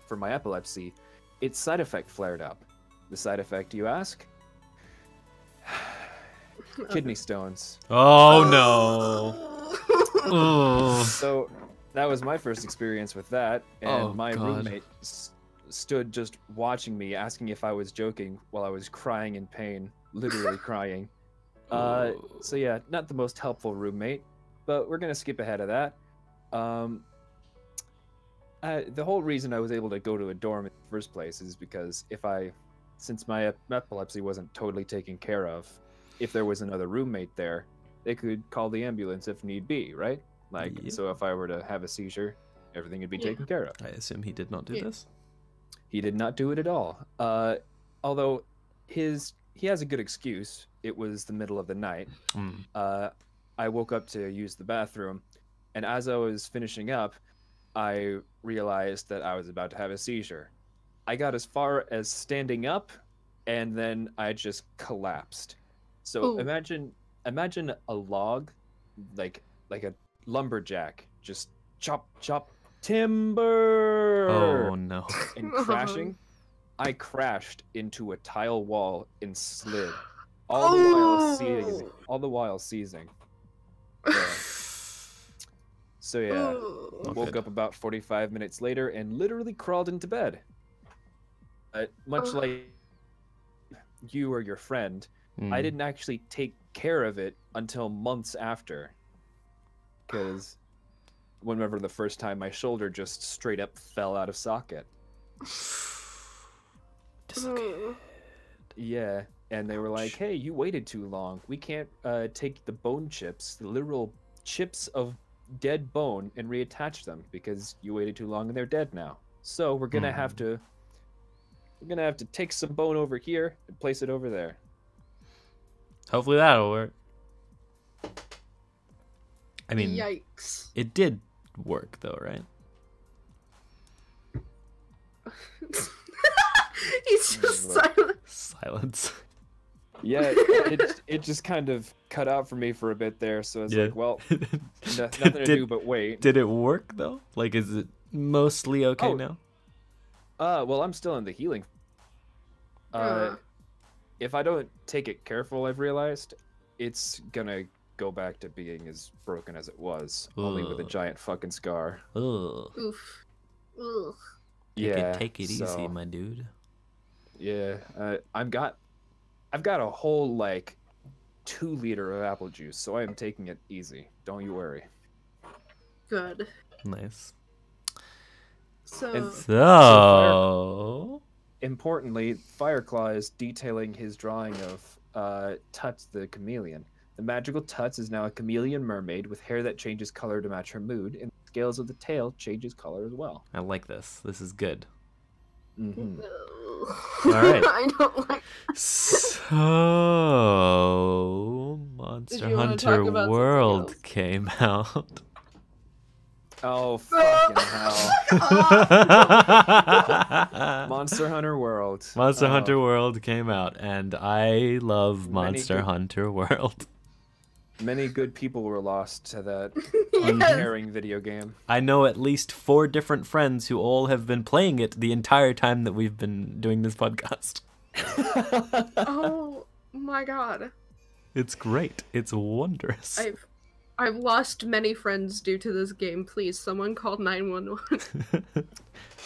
for my epilepsy, its side effect flared up. The side effect, you ask? Kidney stones. Oh no. Oh. So that was my first experience with that, and my God. roommate stood just watching me, asking if I was joking while I was crying in pain, literally crying. So yeah, not the most helpful roommate, but we're gonna skip ahead of that. The whole reason I was able to go to a dorm in the first place is because since my epilepsy wasn't totally taken care of, if there was another roommate there, they could call the ambulance if need be, right? Like, Yep. so if I were to have a seizure, everything would be taken care of. I assume he did not do this. He did not do it at all. Although he has a good excuse. It was the middle of the night. I woke up to use the bathroom, and as I was finishing up, I realized that I was about to have a seizure. I got as far as standing up, and then I just collapsed. So Ooh. imagine a log, like a lumberjack, just chop timber. Oh no. And crashing. I crashed into a tile wall and slid, all the while seizing. Yeah. So yeah, woke up about 45 minutes later and literally crawled into bed. Much like you or your friend, I didn't actually take care of it until months after. Because whenever the first time my shoulder just straight up fell out of socket. Yeah, and they were like, hey, you waited too long. We can't take the bone chips, the literal chips of dead bone, and reattach them because you waited too long and they're dead now. So we're gonna have to take some bone over here and place it over there. Hopefully that'll work. I mean, yikes. It did work though, right? He's just silent. Silence. Yeah, it just kind of cut out for me for a bit there, so I was like, well, nothing to do but wait. Did it work though? Like, is it mostly okay now? Well, I'm still in the healing. If I don't take it careful, I've realized, it's gonna go back to being as broken as it was, only with a giant fucking scar. Ugh. Oof. Ugh. Yeah, take it easy, my dude. Yeah, I've got a whole 2 liter of apple juice, so I am taking it easy. Don't you worry. Good. Nice. So importantly, Fireclaw is detailing his drawing of Tutt the chameleon. The magical Tutt is now a chameleon mermaid with hair that changes color to match her mood, and the scales of the tail changes color as well. I like this. This is good. Mm-hmm. All right. I don't like. So, Monster Hunter World came out. Oh, fucking hell. Monster Hunter World. Monster Hunter World came out, and I love Monster Hunter World. Many good people were lost to that caring video game. I know at least 4 different friends who all have been playing it the entire time that we've been doing this podcast. Oh my god. It's great. It's wondrous. I've lost many friends due to this game. Please, someone call 911.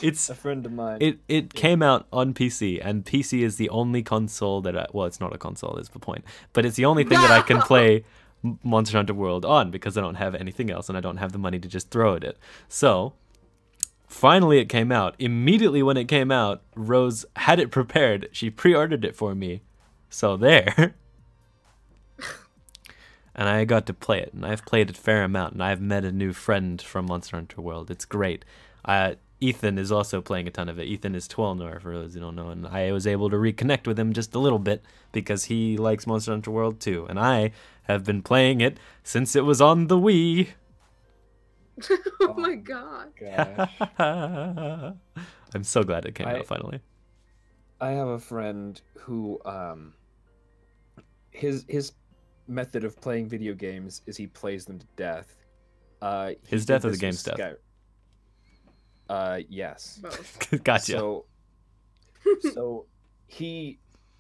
It's a friend of mine. It came out on PC, and PC is the only console that well, it's not a console, is the point. But it's the only thing that I can play Monster Hunter World on, because I don't have anything else, and I don't have the money to just throw at it. So, finally it came out. Immediately when it came out, Rose had it prepared. She pre-ordered it for me. So there. And I got to play it, and I've played it a fair amount, and I've met a new friend from Monster Hunter World. It's great. Ethan is also playing a ton of it. Ethan is Twelnor, for those who don't know, and I was able to reconnect with him just a little bit because he likes Monster Hunter World too, and I have been playing it since it was on the Wii. Oh my god. Gosh. I'm so glad it came out finally. I have a friend who his method of playing video games is he plays them to death. His death or the game's death? Yes. Both. Gotcha. So he,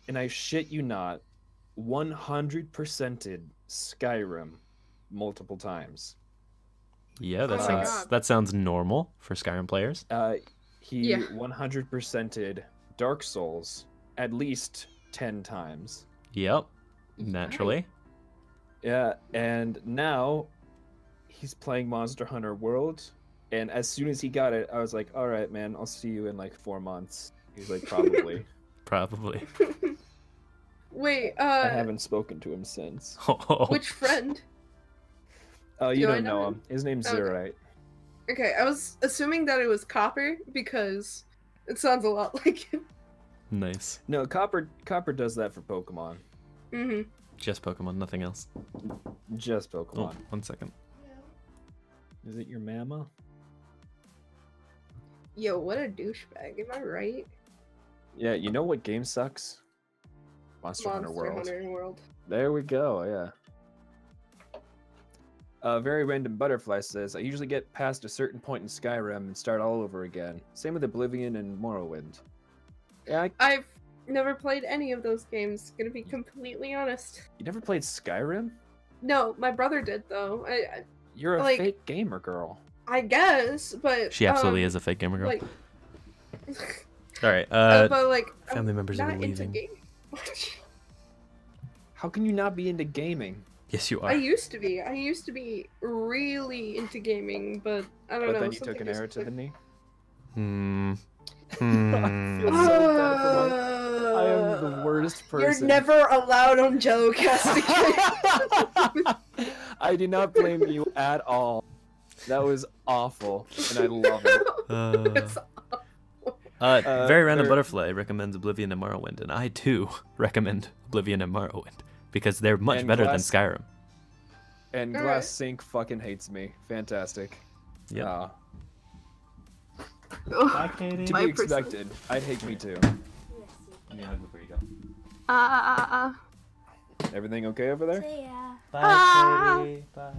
and I shit you not, 100%ed Skyrim multiple times. Yeah, Oh my God. that sounds normal for Skyrim players. He Yeah. 100%ed Dark Souls at least 10 times. Yep, naturally. Yeah, and now he's playing Monster Hunter World. And as soon as he got it, I was like, all right, man, I'll see you in like 4 months. He's like, probably. Probably. Wait, I haven't spoken to him since. which friend? Oh, you Do I don't know know him? him. His name's Okay. Zerite. Okay, I was assuming that it was Copper because it sounds a lot like him. Nice. No, Copper does that for Pokemon. Mm-hmm. Just Pokemon, nothing else. Just Oh, Pokemon. 1 second. Is it your mama? Yo, what a douchebag, am I right? Yeah, you know what game sucks? Monster Hunter World. World. There we go, yeah. Very Random Butterfly says, I usually get past a certain point in Skyrim and start all over again. Same with Oblivion and Morrowind. Yeah, I've never played any of those games, gonna be completely honest. you never played Skyrim? No, my brother did though. You're a Like- fake gamer girl. I guess, but She absolutely is a fake gamer girl. Like, All right. but like, family I'm members are not into leaving. gaming. How can you not be into gaming? Yes, you I are. used to be. I used to be really into gaming, but I don't But know. then you took something an just arrow to the clicked. knee? Hmm. I feel so bad for my... I am the worst person. You're never allowed on JelloCast again. I do not blame you at all. That was awful, and I love it. It's Very Random Butterfly recommends Oblivion and Morrowind, and I too recommend Oblivion and Morrowind because they're much And better Glass- than Skyrim. And Alright. Glass Sink fucking hates me. Fantastic. Yeah. To My be expected. I'd hate me too. Before you go. Everything okay over there? So yeah, Bye, Katie. Bye.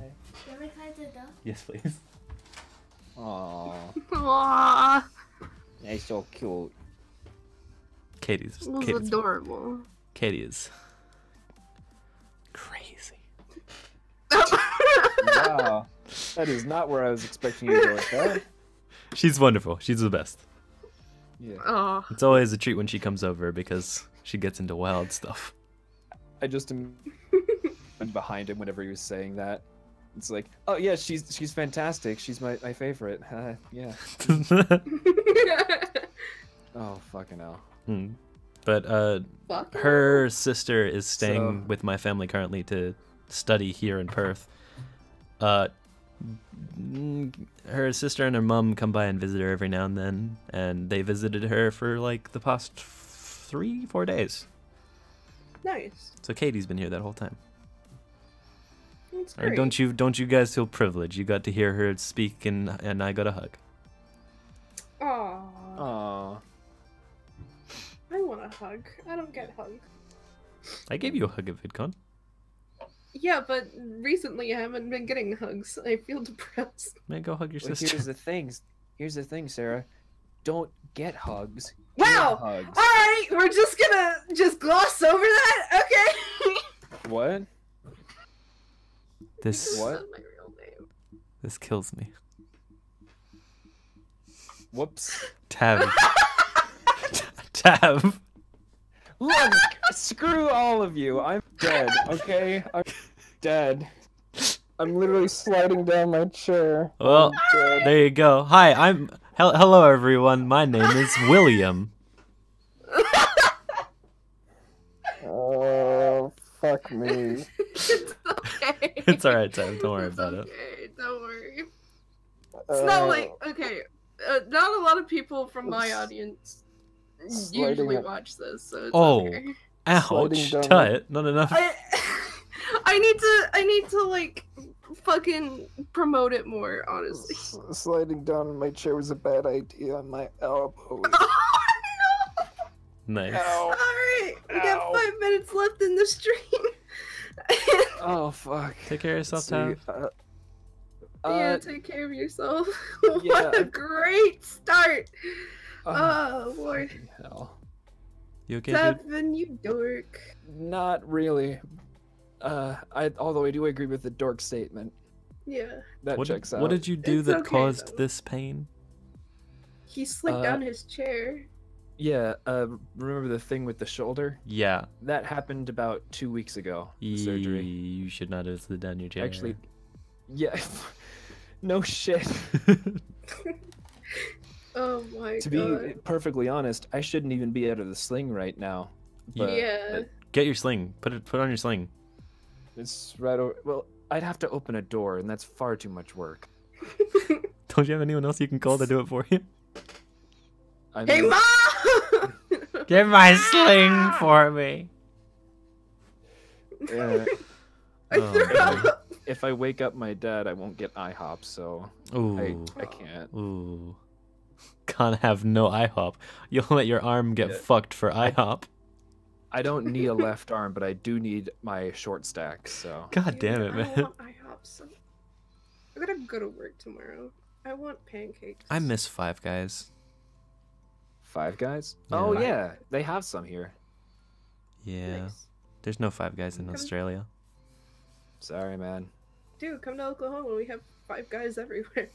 you ever close the door? Yes, please. Aww. Aww, That's so cute. Katie's. it was Katie's adorable. Katie is crazy. Wow. That is not where I was expecting you to go with that. She's wonderful. She's the best. Yeah. Oh, It's always a treat when she comes over because she gets into wild stuff. I just am behind him whenever he was saying that. It's like, oh yeah, she's fantastic. She's my favorite. Yeah. Oh fucking hell. Hmm. But fuck. her sister is staying So- with my family currently to study here in Perth. Her sister and her mom come by and visit her every now and then, and they visited her for like the past 3-4 days. Nice. So Katie's been here that whole time. That's And great. don't you guys feel privileged? You got to hear her speak, and I got a hug. Aw. Aww. I want a hug. I don't get hugs. I gave you a hug at VidCon. Yeah, but recently I haven't been getting hugs. I feel depressed. Man, go hug your Well, sister. here's the thing, Sarah. Don't get hugs. Wow! Give hugs. Alright, we're just gonna gloss over that? Okay. What? This What? That's my real name. this kills me. Whoops. Tab. Tab. Look, screw all of you. I'm dead, okay? I'm dead. I'm literally sliding down my chair. Well, I'm dead. there you go. Hi, hello everyone. My name is William. Oh, fuck me. It's okay. It's alright, Tab. Don't worry It's about it. okay. Don't worry. It's not like okay. Not a lot of people from my audience usually watch this, so it's Oh. okay. Ouch. down Tut. Not enough. I need to like fucking promote it more, honestly. Sliding down in my chair was a bad idea on my elbow. Nice. Alright, we got Ow. 5 minutes left in the stream. Oh, fuck. Take care of yourself, See, Tab. Yeah, take care of yourself. Yeah. What a great start. uh, Oh, Lord. fucking hell. You okay, dude? Seven, you dork. Not really. Although I do agree with the dork statement. Yeah. That What checks out. What did you do It's that okay, caused though. this pain? He slicked down his chair. Yeah, remember the thing with the shoulder? Yeah. That happened about 2 weeks ago. The surgery. You should not have slid down your chair. Actually, yeah. No shit. Oh my To god. be perfectly honest, I shouldn't even be out of the sling right now. But Yeah. Get your sling. Put on your sling. it's right over. Well, I'd have to open a door, and that's far too much work. Don't you have anyone else you can call to do it for you? I Hey, mean, Mom! Get my sling for me. I threw man. up. if I wake up my dad, I won't get IHOP, so Ooh. I can't. Ooh. Can't have no IHOP. You'll let your arm get Yeah. fucked for IHOP. I don't need a left arm, but I do need my short stack, so. God damn it, I man. want IHOP so... I gotta go to work tomorrow. I want pancakes. I miss Five Guys. Five Guys? Yeah. Oh, yeah. They have some here. Yeah. Nice. There's no Five Guys in Come- Australia. Sorry, man. Dude, come to Oklahoma. We have Five Guys everywhere.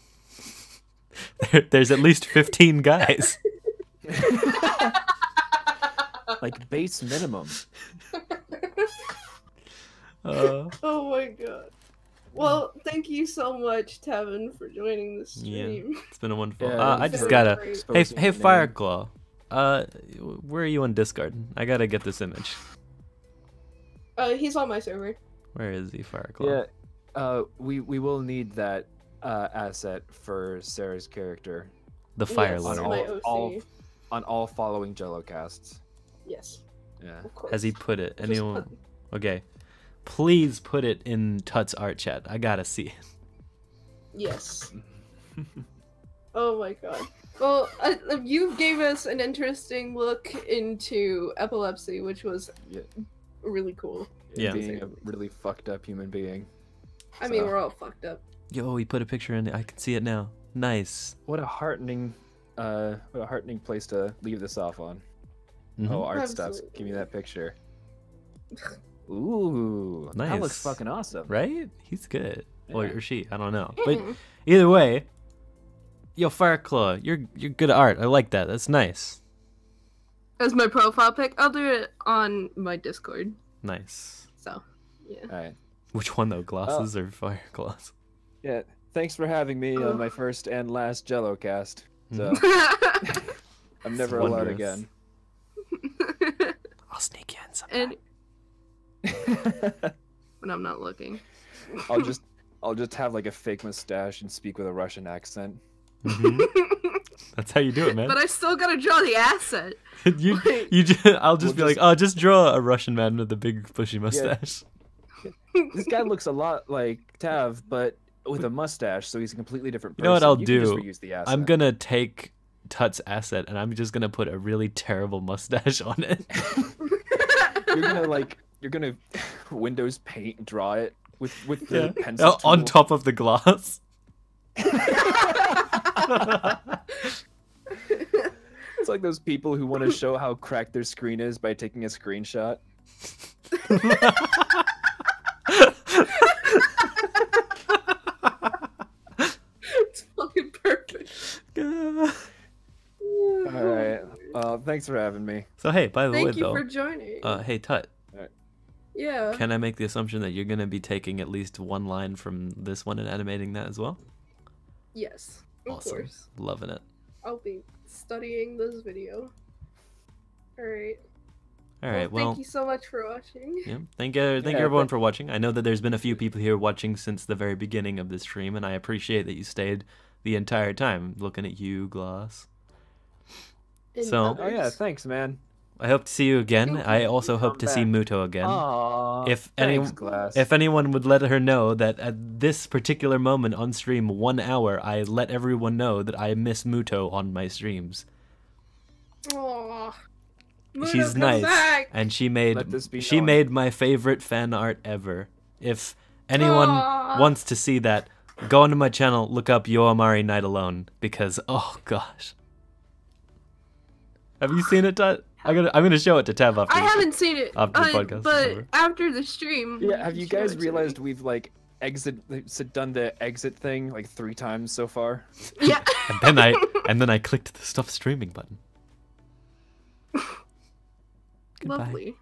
There's at least 15 guys. Like, base minimum. Oh my god. Well, thank you so much, Tevin, for joining the stream. It's been a wonderful. Yeah, I just very gotta. great. Hey, Exposing hey, your name. Fireclaw. Where are you on Discord? I gotta get this image. He's on my server. Where is he, Fireclaw? Yeah, we will need that asset for Sarah's character The Fire Yes, Lord. my all- OC. on all following JelloCasts. Yes, Yeah. of course. Has he put it? Just Anyone? put- Okay. Please put it in Tutt's art chat. I gotta see it. Yes. Oh my god. Well, you gave us an interesting look into epilepsy, which was Yeah. really cool. Yeah. Being a really fucked up human being. I mean, So- we're all fucked up. Yo, he put a picture in it. I can see it now. Nice. What a heartening place to leave this off on. Mhm. Oh, art stuff. Absolutely. Give me that picture. Ooh, that looks Nice. fucking awesome. Right? He's good. Or, Yeah. or she. I don't know. But Mhm. either way, yo, Fireclaw, you're good at art. I like that. That's nice. As my profile pic, I'll do it on my Discord. Nice. So, yeah. All right. Which one though? Glosses or Fireclaws? Yeah. Thanks for having me Oh. on my first and last JelloCast. So I'm never It's allowed wondrous. again. I'll sneak you in sometime. and when I'm not looking. I'll just have like a fake mustache and speak with a Russian accent. Mhm. That's how you do it, man. But I still gotta draw the asset. I'll just be We'll like, oh, just draw a Russian man with a big bushy mustache. This guy looks a lot like Tav, but with a mustache, so he's a completely different You person. know what I'll can just do? reuse the asset. I'm gonna take Tutt's asset and I'm just gonna put a really terrible mustache on it. You're gonna Windows Paint draw it with the pencil Oh, on tool. top of the gloss. It's like those people who want to show how cracked their screen is by taking a screenshot. It's fucking perfect. All right. Thanks for having me. So hey, by the way Thank you though, for joining. hey Tutt, Yeah. can I make the assumption that you're gonna be taking at least one line from this one and animating that as well? Yes. Of Awesome. course. Loving it. I'll be studying this video. Alright. All right, well, thank you so much for watching. yeah, thank you Yeah, everyone but- for watching. I know that there's been a few people here watching since the very beginning of this stream, and I appreciate that you stayed the entire time. Looking at you, Gloss. And So- Oh yeah, others. thanks, man. I hope to see you again. Thank I you. also hope Come to see back. Muto again. Aw, If thanks, Glass. If anyone would let her know that at this particular moment on stream, 1 hour, I let everyone know that I miss Muto on my streams. Aw. She's Muto, come nice, back! and she Let this be made she known. made my favorite fan art ever. If anyone Aw. wants to see that, go onto my channel, look up Yo Amari Night Alone, because oh gosh. Have you seen it, Tutt? I'm gonna show it to Tev after. I haven't seen it, after the podcast is but over. after the stream. Yeah, have you show guys it to me. realized we've like done the exit thing like 3 times so far? Yeah. and then I clicked the stop streaming button. Goodbye. Lovely.